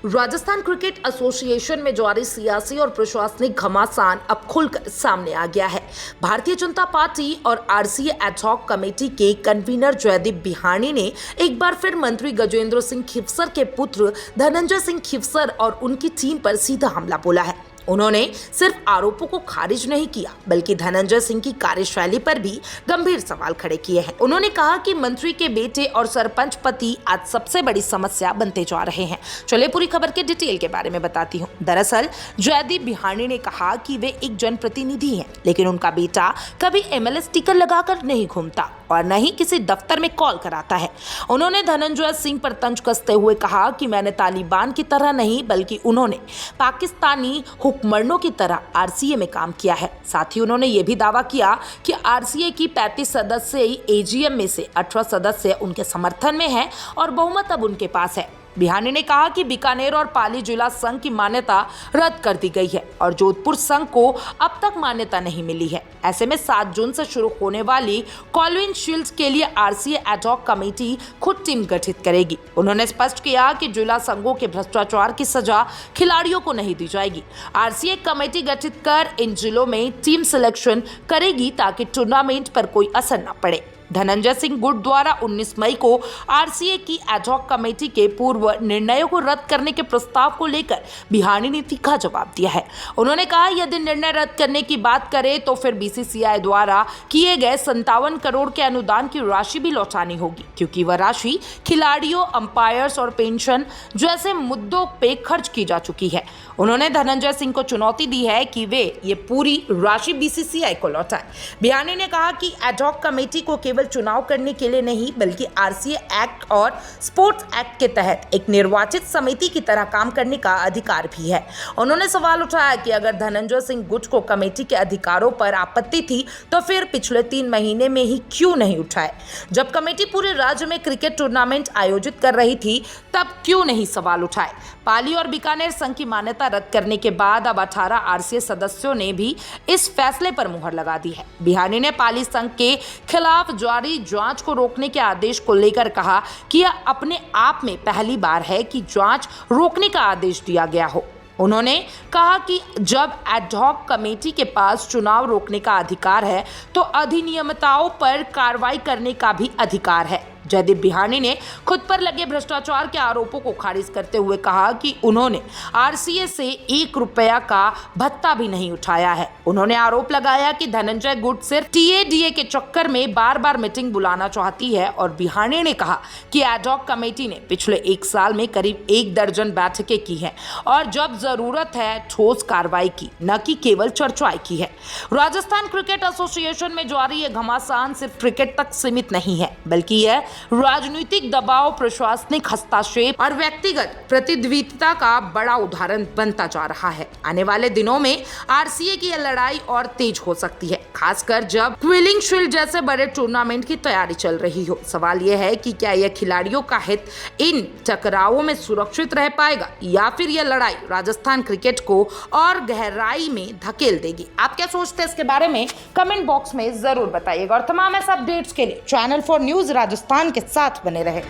Rajasthan cricket association में जारी सियासी और प्रशासनिक घमासान अब खुलकर सामने आ गया है। भारतीय जनता पार्टी और आरसीए एडहॉक कमेटी के कन्वीनर जयदीप बिहानी ने एक बार फिर मंत्री गजेंद्र सिंह खिवसर के पुत्र धनंजय सिंह खिवसर और उनकी टीम पर सीधा हमला बोला है। उन्होंने सिर्फ आरोपों को खारिज नहीं किया बल्कि धनंजय सिंह की कार्यशैली पर भी गंभीर सवाल खड़े किए हैं। उन्होंने कहा कि मंत्री के बेटे और सरपंच पति आज सबसे बड़ी समस्या बनते जा रहे हैं। चलिए पूरी खबर के डिटेल के बारे में बताती हूँ। दरअसल जयदीप बिहानी ने कहा कि वे एक जनप्रतिनिधि हैं, लेकिन उनका बेटा कभी एमएलए स्टिकर लगाकर नहीं घूमता और न ही किसी दफ्तर में कॉल कराता है। उन्होंने धनंजय सिंह पर तंज कसते हुए कहा कि मैंने तालिबान की तरह नहीं बल्कि उन्होंने पाकिस्तानी हुक्मरानों की तरह आरसीए में काम किया है। साथ ही उन्होंने ये भी दावा किया कि आरसीए की 35 सदस्य एजीएम में से 18 सदस्य उनके समर्थन में हैं और बहुमत अब उनके पास है। बिहानी ने कहा कि बीकानेर और पाली जिला संघ की मान्यता रद्द कर दी गई है और जोधपुर संघ को अब तक मान्यता नहीं मिली है। ऐसे में 7 जून से शुरू होने वाली कॉल्विन शील्ड्स के लिए आरसीए एडहॉक कमेटी खुद टीम गठित करेगी। उन्होंने स्पष्ट किया कि जिला संघों के भ्रष्टाचार की सजा खिलाड़ियों को नहीं दी जाएगी। आरसीए कमेटी गठित कर इन जिलों में टीम सिलेक्शन करेगी ताकि टूर्नामेंट पर कोई असर न पड़े। धनंजय सिंह गुट द्वारा 19 मई को आरसीए की एडहॉक कमेटी के पूर्व निर्णयों को रद्द करने के प्रस्ताव को लेकर बिहानी ने तीखा जवाब दिया है। उन्होंने कहा यदि निर्णय रद्द करने की बात करें तो फिर बीसीसीआई द्वारा किए गए 57 करोड़ के अनुदान की राशि भी लौटानी होगी, क्योंकि वह राशि खिलाड़ियों, अंपायर्स और पेंशन जैसे मुद्दों पे खर्च की जा चुकी है। उन्होंने धनंजय सिंह को चुनौती दी है कि वे ये पूरी राशि बीसीसीआई को लौटाएं। बिहानी ने कहा कि एडहॉक कमेटी को केवल चुनाव करने के लिए नहीं बल्कि आरसीए एक्ट और स्पोर्ट्स एक्ट के तहत एक निर्वाचित समिति की तरह काम करने का अधिकार भी है। उन्होंने सवाल उठाया कि अगर धनंजय सिंह गुट को कमेटी के अधिकारों पर आपत्ति थी तो फिर पिछले 3 महीने में ही क्यों नहीं उठाए? जब कमेटी पूरे राज्य में क्रिकेट टूर्नामेंट आयोजित कर रही थी तब क्यों नहीं सवाल उठाए? पाली और बीकानेर संघ की मान्यता रद्द करने के बाद अब 18 आरसीए सदस्यों ने भी इस फैसले पर मुहर लगा दी है। बिहानी ने पाली संघ के खिलाफ जारी जांच को रोकने के आदेश को लेकर कहा कि यह अपने आप में पहली बार है कि जांच रोकने का आदेश दिया गया हो। उन्होंने कहा कि जब एडहॉक कमेटी के पास चुनाव रोकने का अधिकार है तो अधिनियमितताओं पर कार्रवाई करने का भी अधिकार है। जयदीप बिहानी ने खुद पर लगे भ्रष्टाचार के आरोपों को खारिज करते हुए कहा कि उन्होंने आरसीए से 1 रुपया का भत्ता भी नहीं उठाया है। उन्होंने आरोप लगाया कि धनंजय गुट सिर्फ टीएडीए के चक्कर में बार बार मीटिंग बुलाना चाहती है और बिहानी ने कहा कि एडहॉक कमेटी ने पिछले 1 साल में करीब 1 दर्जन बैठकें की हैं और जब जरूरत है ठोस कार्रवाई की, न कि केवल चर्चाएं की है। राजस्थान क्रिकेट एसोसिएशन में जारी ये घमासान सिर्फ क्रिकेट तक सीमित नहीं है बल्कि यह राजनीतिक दबाव, प्रशासनिक हस्तक्षेप और व्यक्तिगत प्रतिद्वंद्विता का बड़ा उदाहरण बनता जा रहा है। आने वाले दिनों में आरसीए की यह लड़ाई और तेज हो सकती है, खासकर जब क्विलिंग शील्ड जैसे बड़े टूर्नामेंट की तैयारी चल रही हो। सवाल यह है कि क्या यह खिलाड़ियों का हित इन टकरावों में सुरक्षित रह पाएगा या फिर यह लड़ाई राजस्थान क्रिकेट को और गहराई में धकेल देगी? आप क्या सोचते हैं इसके बारे में कमेंट बॉक्स में जरूर बताइएगा और तमाम ऐसे अपडेट्स के लिए चैनल 4 न्यूज़ राजस्थान के साथ बने रहे।